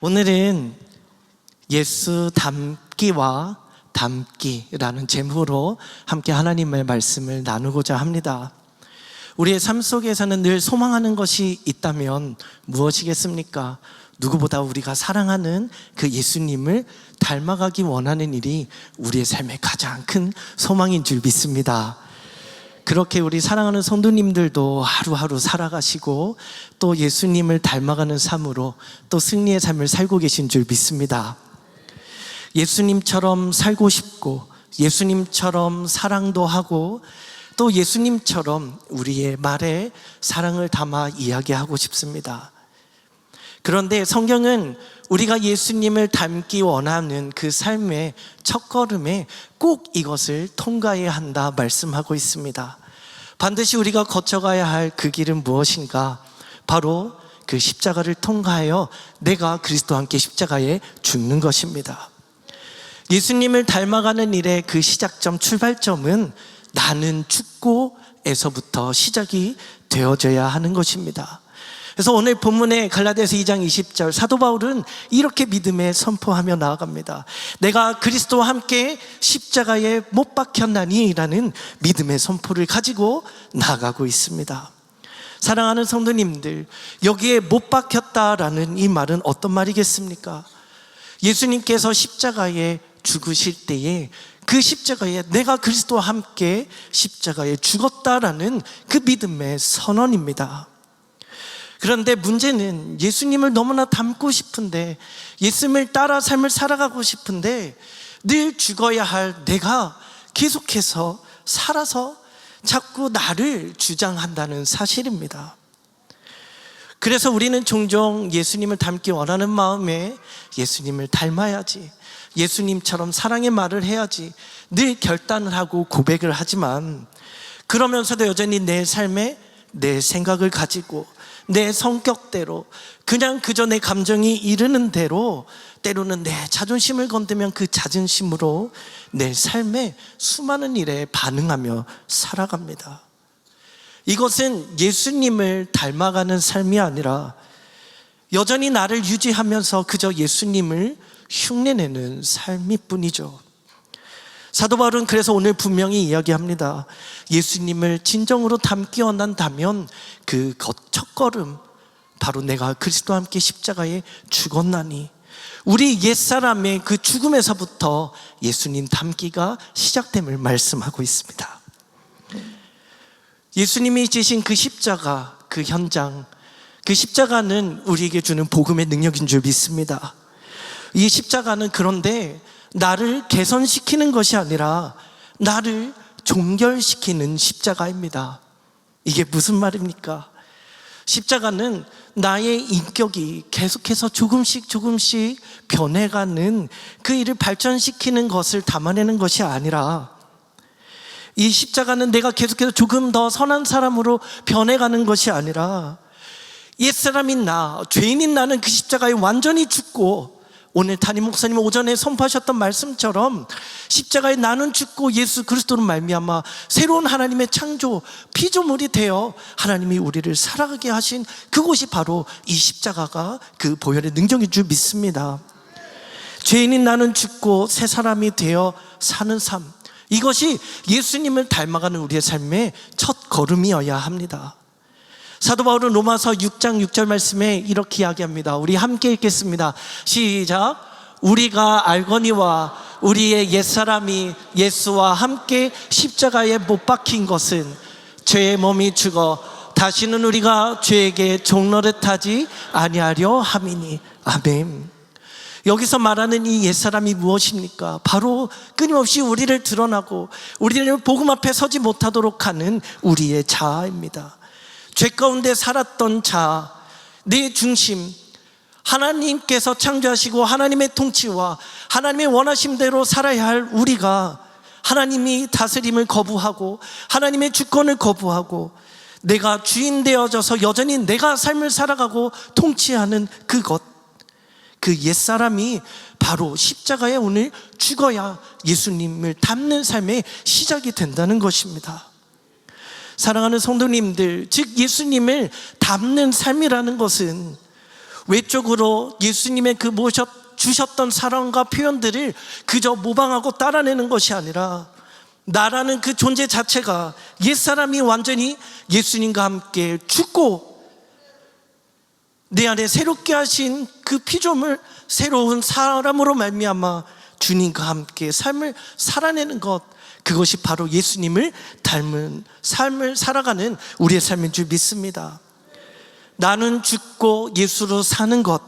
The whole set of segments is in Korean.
오늘은 예수 닮기와 닮기라는 제목으로 함께 하나님의 말씀을 나누고자 합니다. 우리의 삶 속에서는 늘 소망하는 것이 있다면 무엇이겠습니까? 누구보다 우리가 사랑하는 그 예수님을 닮아가기 원하는 일이 우리의 삶의 가장 큰 소망인 줄 믿습니다. 그렇게 우리 사랑하는 성도님들도 하루하루 살아가시고 또 예수님을 닮아가는 삶으로 또 승리의 삶을 살고 계신 줄 믿습니다. 예수님처럼 살고 싶고 예수님처럼 사랑도 하고 또 예수님처럼 우리의 말에 사랑을 담아 이야기하고 싶습니다. 그런데 성경은 우리가 예수님을 닮기 원하는 그 삶의 첫걸음에 꼭 이것을 통과해야 한다 말씀하고 있습니다. 반드시 우리가 거쳐가야 할 그 길은 무엇인가? 바로 그 십자가를 통과하여 내가 그리스도와 함께 십자가에 죽는 것입니다. 예수님을 닮아가는 일의 그 시작점, 출발점은 나는 죽고에서부터 시작이 되어져야 하는 것입니다. 그래서 오늘 본문의 갈라디아서 2장 20절 사도 바울은 이렇게 믿음에 선포하며 나아갑니다. 내가 그리스도와 함께 십자가에 못 박혔나니 라는 믿음의 선포를 가지고 나아가고 있습니다. 사랑하는 성도님들, 여기에 못 박혔다라는 이 말은 어떤 말이겠습니까? 예수님께서 십자가에 죽으실 때에 그 십자가에 내가 그리스도와 함께 십자가에 죽었다라는 그 믿음의 선언입니다. 그런데 문제는 예수님을 너무나 닮고 싶은데, 예수님을 따라 삶을 살아가고 싶은데 늘 죽어야 할 내가 계속해서 살아서 자꾸 나를 주장한다는 사실입니다. 그래서 우리는 종종 예수님을 닮기 원하는 마음에 예수님을 닮아야지, 예수님처럼 사랑의 말을 해야지 늘 결단을 하고 고백을 하지만, 그러면서도 여전히 내 삶에 내 생각을 가지고 내 성격대로 그냥 그저 내 감정이 이르는 대로, 때로는 내 자존심을 건드면 그 자존심으로 내 삶에 수많은 일에 반응하며 살아갑니다. 이것은 예수님을 닮아가는 삶이 아니라 여전히 나를 유지하면서 그저 예수님을 흉내내는 삶일 뿐이죠. 사도 바울은 그래서 오늘 분명히 이야기합니다. 예수님을 진정으로 닮기 원한다면 그 첫걸음, 바로 내가 그리스도와 함께 십자가에 죽었나니, 우리 옛사람의 그 죽음에서부터 예수님 닮기가 시작됨을 말씀하고 있습니다. 예수님이 지신 그 십자가, 그 현장, 그 십자가는 우리에게 주는 복음의 능력인 줄 믿습니다. 이 십자가는 그런데 나를 개선시키는 것이 아니라 나를 종결시키는 십자가입니다. 이게 무슨 말입니까? 십자가는 나의 인격이 계속해서 조금씩 변해가는 그 일을 발전시키는 것을 담아내는 것이 아니라, 이 십자가는 내가 계속해서 조금 더 선한 사람으로 변해가는 것이 아니라 옛사람인 나, 죄인인 나는 그 십자가에 완전히 죽고, 오늘 담임 목사님 오전에 선포하셨던 말씀처럼 십자가에 나는 죽고 예수 그리스도로 말미암아 새로운 하나님의 창조, 피조물이 되어 하나님이 우리를 살아가게 하신 그곳이 바로 이 십자가가 그 보혈의 능력인 줄 믿습니다. 죄인인 나는 죽고 새 사람이 되어 사는 삶, 이것이 예수님을 닮아가는 우리의 삶의 첫 걸음이어야 합니다. 사도 바울은 로마서 6장 6절 말씀에 이렇게 이야기합니다. 우리 함께 읽겠습니다. 시작. 우리가 알거니와 우리의 옛사람이 예수와 함께 십자가에 못 박힌 것은 죄의 몸이 죽어 다시는 우리가 죄에게 종노릇하지 아니하려 함이니. 아멘. 여기서 말하는 이 옛사람이 무엇입니까? 바로 끊임없이 우리를 드러나고 우리를 복음 앞에 서지 못하도록 하는 우리의 자아입니다. 죄 가운데 살았던 자아, 내 중심, 하나님께서 창조하시고 하나님의 통치와 하나님의 원하심대로 살아야 할 우리가 하나님이 다스림을 거부하고 하나님의 주권을 거부하고 내가 주인 되어져서 여전히 내가 삶을 살아가고 통치하는 그것, 그 옛사람이 바로 십자가에 오늘 죽어야 예수님을 닮는 삶의 시작이 된다는 것입니다. 사랑하는 성도님들, 즉 예수님을 닮는 삶이라는 것은 외적으로 예수님의 그 주셨던 사랑과 표현들을 그저 모방하고 따라내는 것이 아니라 나라는 그 존재 자체가 옛사람이 완전히 예수님과 함께 죽고 내 안에 새롭게 하신 그 피조물, 새로운 사람으로 말미암아 주님과 함께 삶을 살아내는 것, 그것이 바로 예수님을 닮은 삶을 살아가는 우리의 삶인 줄 믿습니다. 나는 죽고 예수로 사는 것,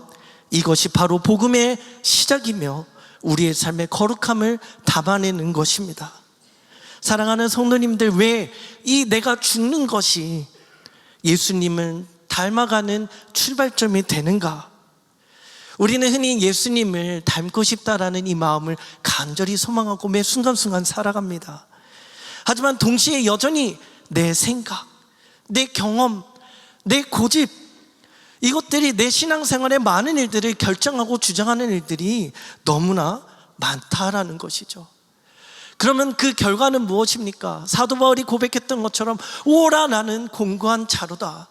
이것이 바로 복음의 시작이며 우리의 삶의 거룩함을 담아내는 것입니다. 사랑하는 성도님들, 왜 이 내가 죽는 것이 예수님을 닮아가는 출발점이 되는가? 우리는 흔히 예수님을 닮고 싶다라는 이 마음을 간절히 소망하고 매 순간순간 살아갑니다. 하지만 동시에 여전히 내 생각, 내 경험, 내 고집, 이것들이 내 신앙생활의 많은 일들을 결정하고 주장하는 일들이 너무나 많다라는 것이죠. 그러면 그 결과는 무엇입니까? 사도 바울이 고백했던 것처럼 오라 나는 공고한 자로다.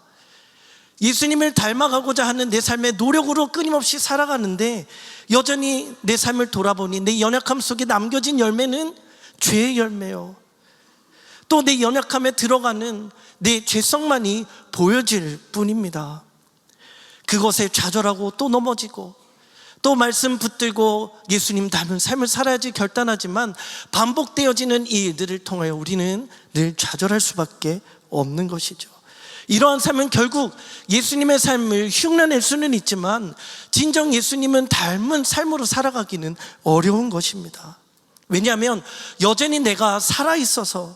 예수님을 닮아가고자 하는 내 삶의 노력으로 끊임없이 살아가는데 여전히 내 삶을 돌아보니 내 연약함 속에 남겨진 열매는 죄의 열매요. 또 내 연약함에 들어가는 내 죄성만이 보여질 뿐입니다. 그것에 좌절하고 또 넘어지고 또 말씀 붙들고 예수님 닮은 삶을 살아야지 결단하지만 반복되어지는 이 일들을 통하여 우리는 늘 좌절할 수밖에 없는 것이죠. 이러한 삶은 결국 예수님의 삶을 흉내낼 수는 있지만 진정 예수님은 닮은 삶으로 살아가기는 어려운 것입니다. 왜냐하면 여전히 내가 살아있어서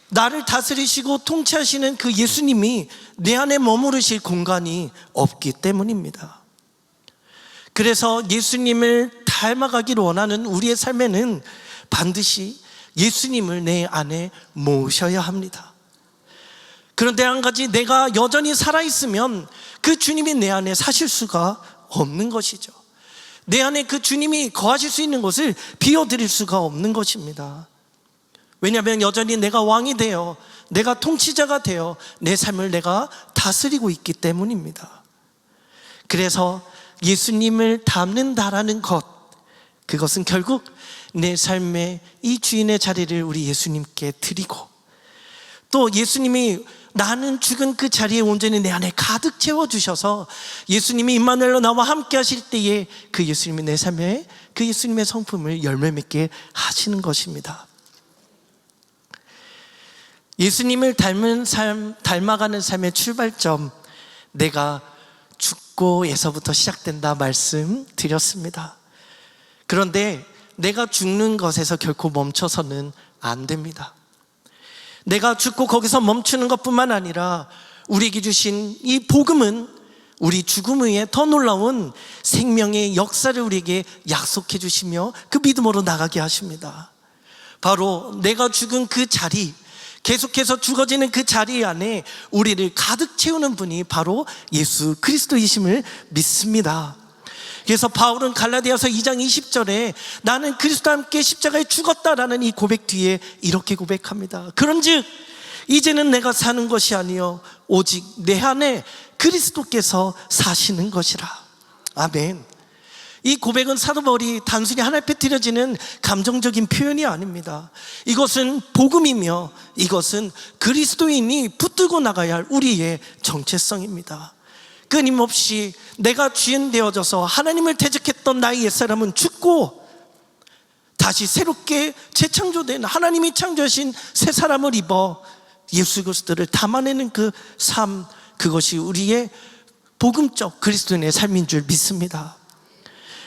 나를 다스리시고 통치하시는 그 예수님이 내 안에 머무르실 공간이 없기 때문입니다. 그래서 예수님을 닮아가기를 원하는 우리의 삶에는 반드시 예수님을 내 안에 모셔야 합니다. 그런데 한 가지, 내가 여전히 살아있으면 그 주님이 내 안에 사실 수가 없는 것이죠. 내 안에 그 주님이 거하실 수 있는 곳을 비워드릴 수가 없는 것입니다. 왜냐하면 여전히 내가 왕이 되어, 내가 통치자가 되어 내 삶을 내가 다스리고 있기 때문입니다. 그래서 예수님을 닮는다라는 것, 그것은 결국 내 삶의 이 주인의 자리를 우리 예수님께 드리고 또 예수님이 나는 죽은 그 자리에 온전히 내 안에 가득 채워주셔서 예수님이 임마누엘로 나와 함께 하실 때에 그 예수님이 내 삶에 그 예수님의 성품을 열매 맺게 하시는 것입니다. 예수님을 닮은 삶, 닮아가는 삶의 출발점, 내가 죽고에서부터 시작된다 말씀드렸습니다. 그런데 내가 죽는 것에서 결코 멈춰서는 안 됩니다. 내가 죽고 거기서 멈추는 것뿐만 아니라 우리에게 주신 이 복음은 우리 죽음 후에 더 놀라운 생명의 역사를 우리에게 약속해 주시며 그 믿음으로 나가게 하십니다. 바로 내가 죽은 그 자리, 계속해서 죽어지는 그 자리 안에 우리를 가득 채우는 분이 바로 예수 그리스도이심을 믿습니다. 그래서 바울은 갈라디아서 2장 20절에 나는 그리스도와 함께 십자가에 죽었다라는 이 고백 뒤에 이렇게 고백합니다. 그런즉 이제는 내가 사는 것이 아니요 오직 내 안에 그리스도께서 사시는 것이라. 아멘. 이 고백은 사도 바울이 단순히 하나 패트려지는 감정적인 표현이 아닙니다. 이것은 복음이며 이것은 그리스도인이 붙들고 나가야 할 우리의 정체성입니다. 끊임없이 내가 주인 되어져서 하나님을 대적했던 나의 옛사람은 죽고 다시 새롭게 재창조된 하나님이 창조하신 새 사람을 입어 예수 그리스도를 담아내는 그 삶, 그것이 우리의 복음적 그리스도인의 삶인 줄 믿습니다.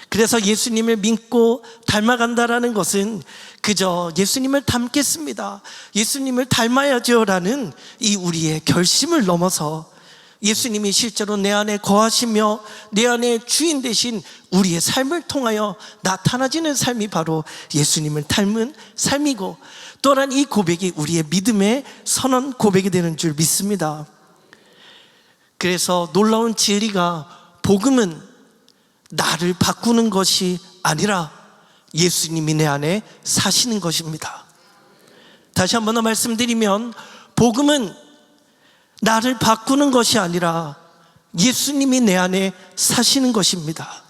그래서 예수님을 믿고 닮아간다라는 것은 그저 예수님을 닮겠습니다, 예수님을 닮아야죠 라는 이 우리의 결심을 넘어서 예수님이 실제로 내 안에 거하시며 내 안에 주인 되신 우리의 삶을 통하여 나타나지는 삶이 바로 예수님을 닮은 삶이고, 또한 이 고백이 우리의 믿음의 선언 고백이 되는 줄 믿습니다. 그래서 놀라운 진리가, 복음은 나를 바꾸는 것이 아니라 예수님이 내 안에 사시는 것입니다. 다시 한 번 더 말씀드리면, 복음은 나를 바꾸는 것이 아니라 예수님이 내 안에 사시는 것입니다.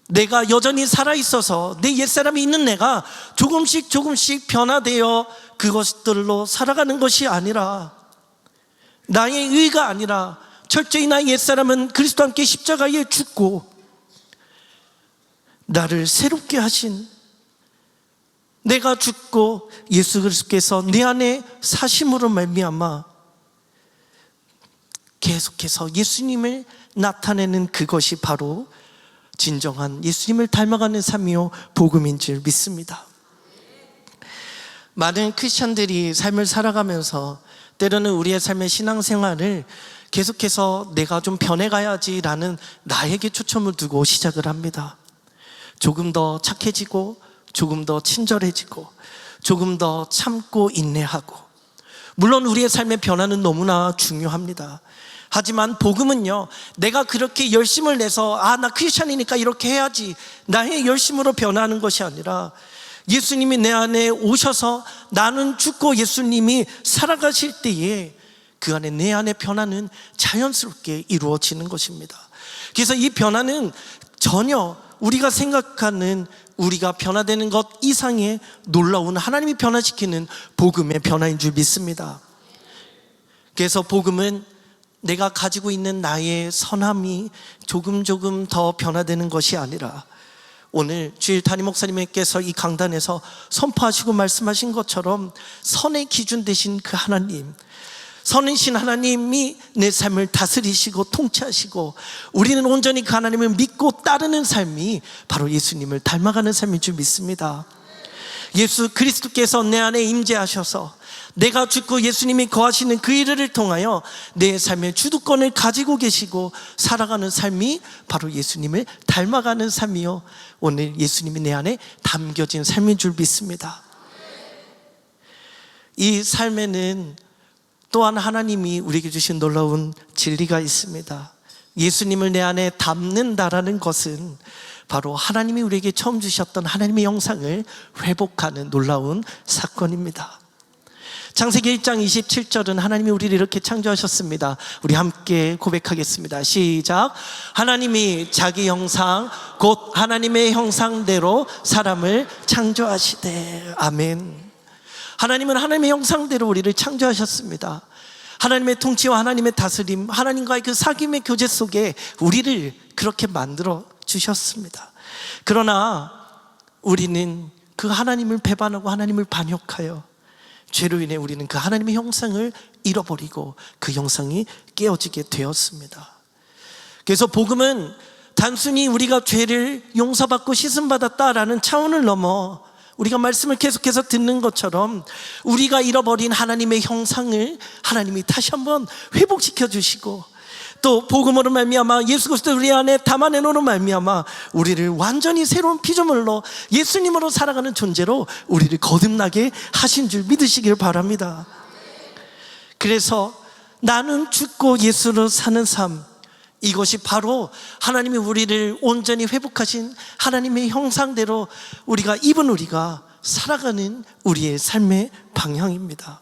내가 여전히 살아있어서 내 옛사람이 있는 내가 조금씩 변화되어 그것들로 살아가는 것이 아니라, 나의 의가 아니라 철저히 나의 옛사람은 그리스도와 함께 십자가에 죽고 나를 새롭게 하신, 내가 죽고 예수 그리스도께서 내 안에 사심으로 말미암아 계속해서 예수님을 나타내는 그것이 바로 진정한 예수님을 닮아가는 삶이요 복음인 줄 믿습니다. 많은 크리스천들이 삶을 살아가면서 때로는 우리의 삶의 신앙생활을 계속해서 내가 좀 변해가야지라는 나에게 초점을 두고 시작을 합니다. 조금 더 착해지고, 조금 더 친절해지고, 조금 더 참고 인내하고, 물론 우리의 삶의 변화는 너무나 중요합니다. 하지만 복음은요, 내가 그렇게 열심을 내서 나 크리스찬이니까 이렇게 해야지, 나의 열심으로 변하는 것이 아니라 예수님이 내 안에 오셔서 나는 죽고 예수님이 살아가실 때에 그 안에 내 안의 변화는 자연스럽게 이루어지는 것입니다. 그래서 이 변화는 전혀 우리가 생각하는, 우리가 변화되는 것 이상의 놀라운 하나님이 변화시키는 복음의 변화인 줄 믿습니다. 그래서 복음은 내가 가지고 있는 나의 선함이 조금 더 변화되는 것이 아니라, 오늘 주일 담임 목사님께서 이 강단에서 선포하시고 말씀하신 것처럼 선의 기준 되신 그 하나님, 선이신 하나님이 내 삶을 다스리시고 통치하시고, 우리는 온전히 그 하나님을 믿고 따르는 삶이 바로 예수님을 닮아가는 삶인 줄 믿습니다. 예수 그리스도께서 내 안에 임재하셔서 내가 죽고 예수님이 거하시는 그 일을 통하여 내 삶의 주도권을 가지고 계시고 살아가는 삶이 바로 예수님을 닮아가는 삶이요, 오늘 예수님이 내 안에 담겨진 삶인 줄 믿습니다. 이 삶에는 또한 하나님이 우리에게 주신 놀라운 진리가 있습니다. 예수님을 내 안에 담는다라는 것은 바로 하나님이 우리에게 처음 주셨던 하나님의 형상을 회복하는 놀라운 사건입니다. 창세기 1장 27절은 하나님이 우리를 이렇게 창조하셨습니다. 우리 함께 고백하겠습니다. 시작. 하나님이 자기 형상 곧 하나님의 형상대로 사람을 창조하시되. 아멘. 하나님은 하나님의 형상대로 우리를 창조하셨습니다. 하나님의 통치와 하나님의 다스림, 하나님과의 그 사귐의 교제 속에 우리를 그렇게 만들어 주셨습니다. 그러나 우리는 그 하나님을 배반하고 하나님을 반역하여 죄로 인해 우리는 그 하나님의 형상을 잃어버리고 그 형상이 깨어지게 되었습니다. 그래서 복음은 단순히 우리가 죄를 용서받고 씻음받았다라는 차원을 넘어 우리가 말씀을 계속해서 듣는 것처럼 우리가 잃어버린 하나님의 형상을 하나님이 다시 한번 회복시켜 주시고, 또 복음으로 말미암아 예수 그리스도 우리 안에 담아내노로 말미암아 우리를 완전히 새로운 피조물로 예수님으로 살아가는 존재로 우리를 거듭나게 하신 줄 믿으시길 바랍니다. 그래서 나는 죽고 예수로 사는 삶, 이것이 바로 하나님이 우리를 온전히 회복하신 하나님의 형상대로 우리가 살아가는 우리의 삶의 방향입니다.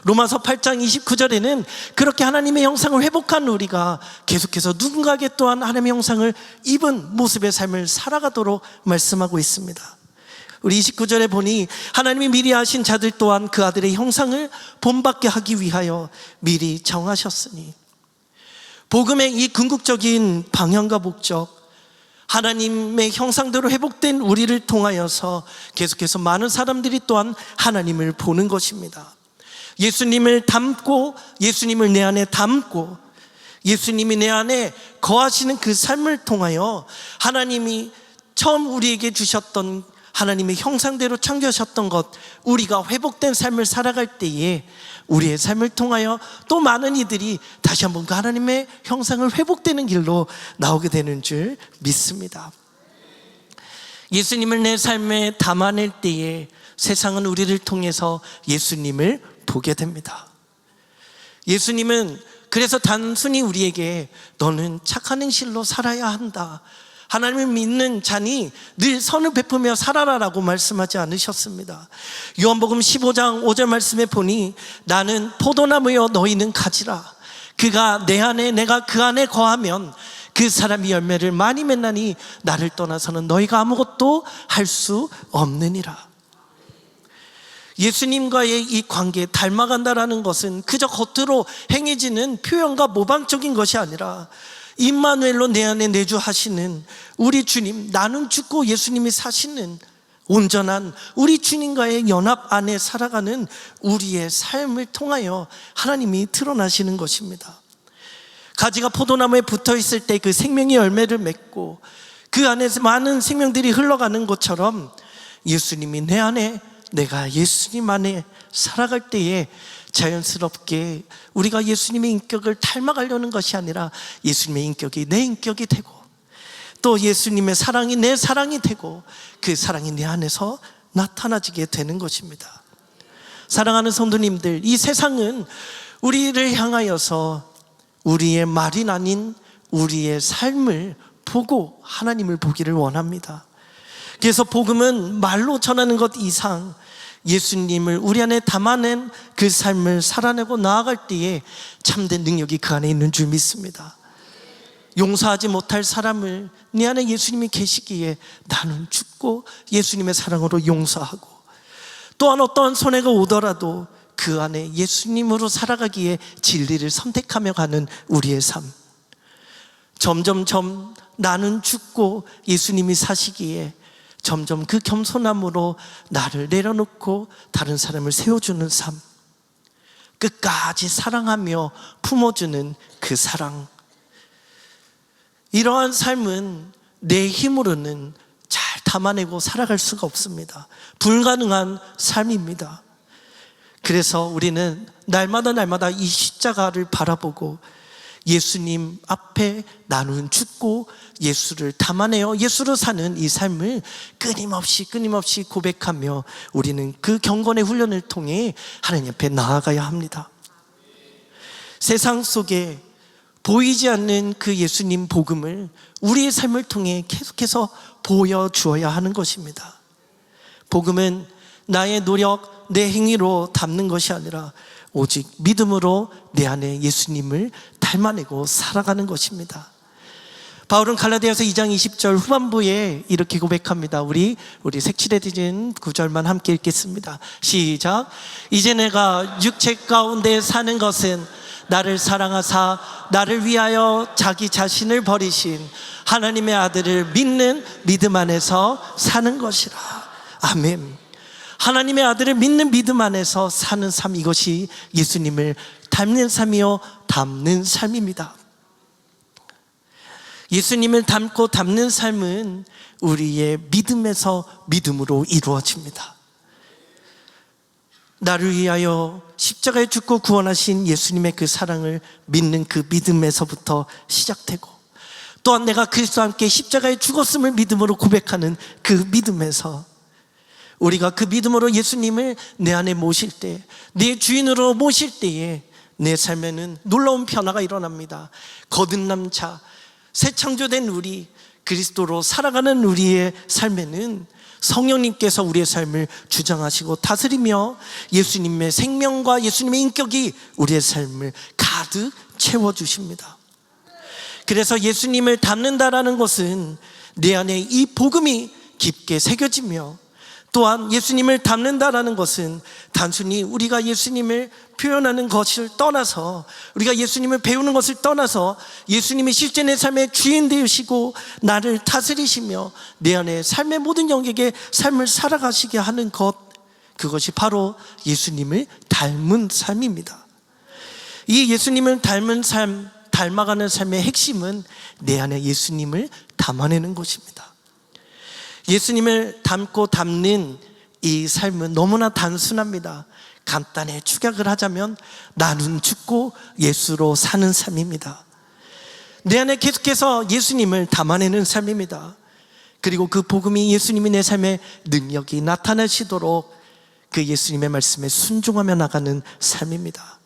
로마서 8장 29절에는 그렇게 하나님의 형상을 회복한 우리가 계속해서 누군가에게 또한 하나님의 형상을 입은 모습의 삶을 살아가도록 말씀하고 있습니다. 우리 29절에 보니 하나님이 미리 하신 자들 또한 그 아들의 형상을 본받게 하기 위하여 미리 정하셨으니, 복음의 이 궁극적인 방향과 목적, 하나님의 형상대로 회복된 우리를 통하여서 계속해서 많은 사람들이 또한 하나님을 보는 것입니다. 예수님을 닮고, 예수님을 내 안에 담고, 예수님이 내 안에 거하시는 그 삶을 통하여 하나님이 처음 우리에게 주셨던 하나님의 형상대로 창조하셨던 것, 우리가 회복된 삶을 살아갈 때에 우리의 삶을 통하여 또 많은 이들이 다시 한번 그 하나님의 형상을 회복되는 길로 나오게 되는 줄 믿습니다. 예수님을 내 삶에 담아낼 때에 세상은 우리를 통해서 예수님을 보게 됩니다. 예수님은 그래서 단순히 우리에게 너는 착한 행실로 살아야 한다, 하나님을 믿는 자니 늘 선을 베푸며 살아라라고 말씀하지 않으셨습니다. 요한복음 15장 5절 말씀에 보니 나는 포도나무여 너희는 가지라, 그가 내 안에, 내가 그 안에 거하면 그 사람이 열매를 많이 맺나니 나를 떠나서는 너희가 아무것도 할 수 없느니라. 예수님과의 이 관계, 닮아간다라는 것은 그저 겉으로 행해지는 표현과 모방적인 것이 아니라 임마누엘로 내 안에 내주하시는 우리 주님, 나는 죽고 예수님이 사시는 온전한 우리 주님과의 연합 안에 살아가는 우리의 삶을 통하여 하나님이 드러나시는 것입니다. 가지가 포도나무에 붙어 있을 때 그 생명의 열매를 맺고 그 안에서 많은 생명들이 흘러가는 것처럼 예수님이 내 안에, 내가 예수님 안에 살아갈 때에 자연스럽게 우리가 예수님의 인격을 닮아가려는 것이 아니라 예수님의 인격이 내 인격이 되고 또 예수님의 사랑이 내 사랑이 되고 그 사랑이 내 안에서 나타나지게 되는 것입니다. 사랑하는 성도님들, 이 세상은 우리를 향하여서 우리의 말이 아닌 우리의 삶을 보고 하나님을 보기를 원합니다. 그래서 복음은 말로 전하는 것 이상 예수님을 우리 안에 담아낸 그 삶을 살아내고 나아갈 때에 참된 능력이 그 안에 있는 줄 믿습니다. 용서하지 못할 사람을 내 안에 예수님이 계시기에 나는 죽고 예수님의 사랑으로 용서하고, 또한 어떠한 손해가 오더라도 그 안에 예수님으로 살아가기에 진리를 선택하며 가는 우리의 삶. 점점점 나는 죽고 예수님이 사시기에 점점 그 겸손함으로 나를 내려놓고 다른 사람을 세워주는 삶. 끝까지 사랑하며 품어주는 그 사랑. 이러한 삶은 내 힘으로는 잘 담아내고 살아갈 수가 없습니다. 불가능한 삶입니다. 그래서 우리는 날마다 이 십자가를 바라보고 예수님 앞에 나는 죽고 예수를 담아내어 예수로 사는 이 삶을 끊임없이 고백하며 우리는 그 경건의 훈련을 통해 하나님 앞에 나아가야 합니다. 세상 속에 보이지 않는 그 예수님 복음을 우리의 삶을 통해 계속해서 보여주어야 하는 것입니다. 복음은 나의 노력, 내 행위로 담는 것이 아니라 오직 믿음으로 내 안에 예수님을 닮아내고 살아가는 것입니다. 바울은 갈라디아서 2장 20절 후반부에 이렇게 고백합니다. 우리 색칠해진 구절만 함께 읽겠습니다. 시작. 이제 내가 육체 가운데 사는 것은 나를 사랑하사 나를 위하여 자기 자신을 버리신 하나님의 아들을 믿는 믿음 안에서 사는 것이라. 아멘. 하나님의 아들을 믿는 믿음 안에서 사는 삶, 이것이 예수님을 닮는 삶이요 닮는 삶입니다. 예수님을 닮고 닮는 삶은 우리의 믿음에서 믿음으로 이루어집니다. 나를 위하여 십자가에 죽고 구원하신 예수님의 그 사랑을 믿는 그 믿음에서부터 시작되고, 또한 내가 그리스도와 함께 십자가에 죽었음을 믿음으로 고백하는 그 믿음에서 우리가 그 믿음으로 예수님을 내 안에 모실 때, 내 주인으로 모실 때에 내 삶에는 놀라운 변화가 일어납니다. 거듭난 자, 새 창조된 우리, 그리스도로 살아가는 우리의 삶에는 성령님께서 우리의 삶을 주장하시고 다스리며 예수님의 생명과 예수님의 인격이 우리의 삶을 가득 채워주십니다. 그래서 예수님을 닮는다라는 것은 내 안에 이 복음이 깊게 새겨지며, 또한 예수님을 닮는다라는 것은 단순히 우리가 예수님을 표현하는 것을 떠나서, 우리가 예수님을 배우는 것을 떠나서 예수님이 실제 내 삶의 주인 되시고 나를 다스리시며 내 안에 삶의 모든 영역에 삶을 살아가시게 하는 것, 그것이 바로 예수님을 닮은 삶입니다. 이 예수님을 닮은 삶, 닮아가는 삶의 핵심은 내 안에 예수님을 담아내는 것입니다. 예수님을 닮고 닮는 이 삶은 너무나 단순합니다. 간단히 축약을 하자면 나는 죽고 예수로 사는 삶입니다. 내 안에 계속해서 예수님을 담아내는 삶입니다. 그리고 그 복음이 예수님이 내 삶의 능력이 나타나시도록 그 예수님의 말씀에 순종하며 나가는 삶입니다.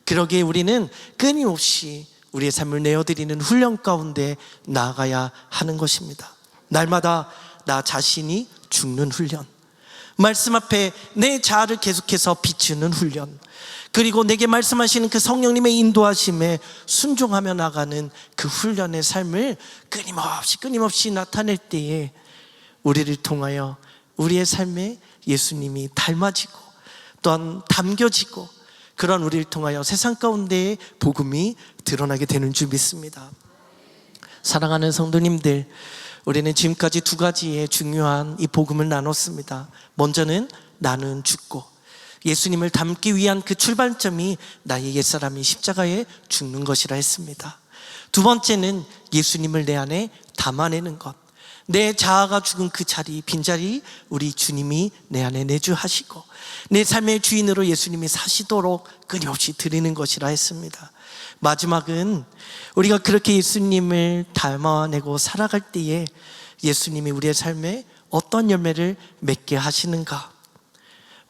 그러기에 우리는 끊임없이 우리의 삶을 내어드리는 훈련 가운데 나아가야 하는 것입니다. 날마다 나 자신이 죽는 훈련, 말씀 앞에 내 자아를 계속해서 비추는 훈련, 그리고 내게 말씀하시는 그 성령님의 인도하심에 순종하며 나가는 그 훈련의 삶을 끊임없이 나타낼 때에 우리를 통하여 우리의 삶에 예수님이 닮아지고 또한 담겨지고, 그런 우리를 통하여 세상 가운데에 복음이 드러나게 되는 줄 믿습니다. 사랑하는 성도님들, 우리는 지금까지 두 가지의 중요한 이 복음을 나눴습니다. 먼저는 나는 죽고, 예수님을 닮기 위한 그 출발점이 나의 옛사람이 십자가에 죽는 것이라 했습니다. 두 번째는 예수님을 내 안에 담아내는 것, 내 자아가 죽은 그 자리, 빈자리 우리 주님이 내 안에 내주하시고 내 삶의 주인으로 예수님이 사시도록 끊임없이 드리는 것이라 했습니다. 마지막은 우리가 그렇게 예수님을 닮아내고 살아갈 때에 예수님이 우리의 삶에 어떤 열매를 맺게 하시는가?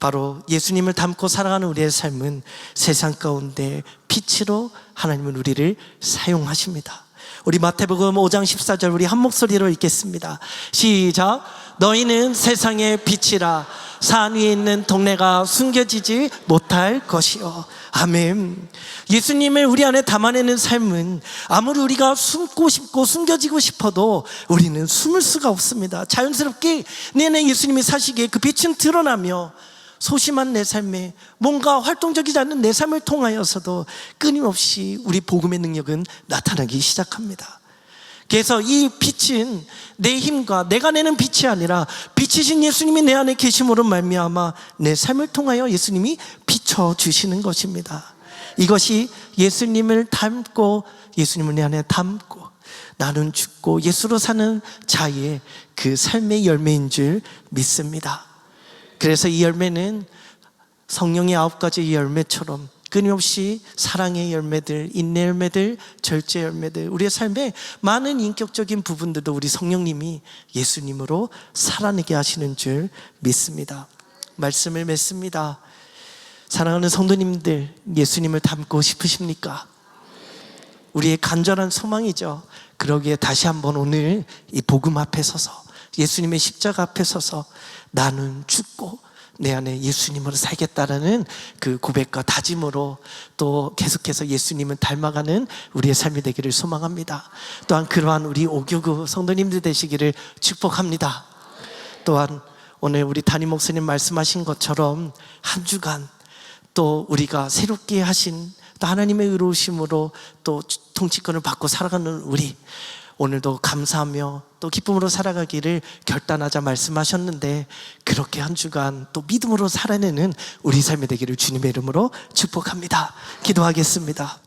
바로 예수님을 닮고 살아가는 우리의 삶은 세상 가운데 빛으로 하나님은 우리를 사용하십니다. 우리 마태복음 5장 14절 우리 한 목소리로 읽겠습니다. 시작. 너희는 세상의 빛이라. 산 위에 있는 동네가 숨겨지지 못할 것이요. 아멘. 예수님을 우리 안에 담아내는 삶은 아무리 우리가 숨고 싶고 숨겨지고 싶어도 우리는 숨을 수가 없습니다. 자연스럽게 내 안에 예수님이 사시기에 그 빛은 드러나며 소심한 내 삶에 뭔가 활동적이지 않는 내 삶을 통하여서도 끊임없이 우리 복음의 능력은 나타나기 시작합니다. 그래서 이 빛은 내 힘과 내가 내는 빛이 아니라 빛이신 예수님이 내 안에 계심으로 말미암아 내 삶을 통하여 예수님이 비춰주시는 것입니다. 이것이 예수님을 닮고 예수님을 내 안에 담고 나는 죽고 예수로 사는 자의 그 삶의 열매인 줄 믿습니다. 그래서 이 열매는 성령의 9가지 열매처럼 끊임없이 사랑의 열매들, 인내 열매들, 절제 열매들, 우리의 삶에 많은 인격적인 부분들도 우리 성령님이 예수님으로 살아내게 하시는 줄 믿습니다. 말씀을 맺습니다. 사랑하는 성도님들, 예수님을 닮고 싶으십니까? 우리의 간절한 소망이죠. 그러기에 다시 한번 오늘 이 복음 앞에 서서, 예수님의 십자가 앞에 서서 나는 죽고 내 안에 예수님으로 살겠다라는 그 고백과 다짐으로 또 계속해서 예수님을 닮아가는 우리의 삶이 되기를 소망합니다. 또한 그러한 우리 오교구 성도님들 되시기를 축복합니다. 또한 오늘 우리 담임 목사님 말씀하신 것처럼 한 주간 또 우리가 새롭게 하신 또 하나님의 의로우심으로 또 통치권을 받고 살아가는 우리, 오늘도 감사하며 또 기쁨으로 살아가기를 결단하자 말씀하셨는데, 그렇게 한 주간 또 믿음으로 살아내는 우리 삶이 되기를 주님의 이름으로 축복합니다. 기도하겠습니다.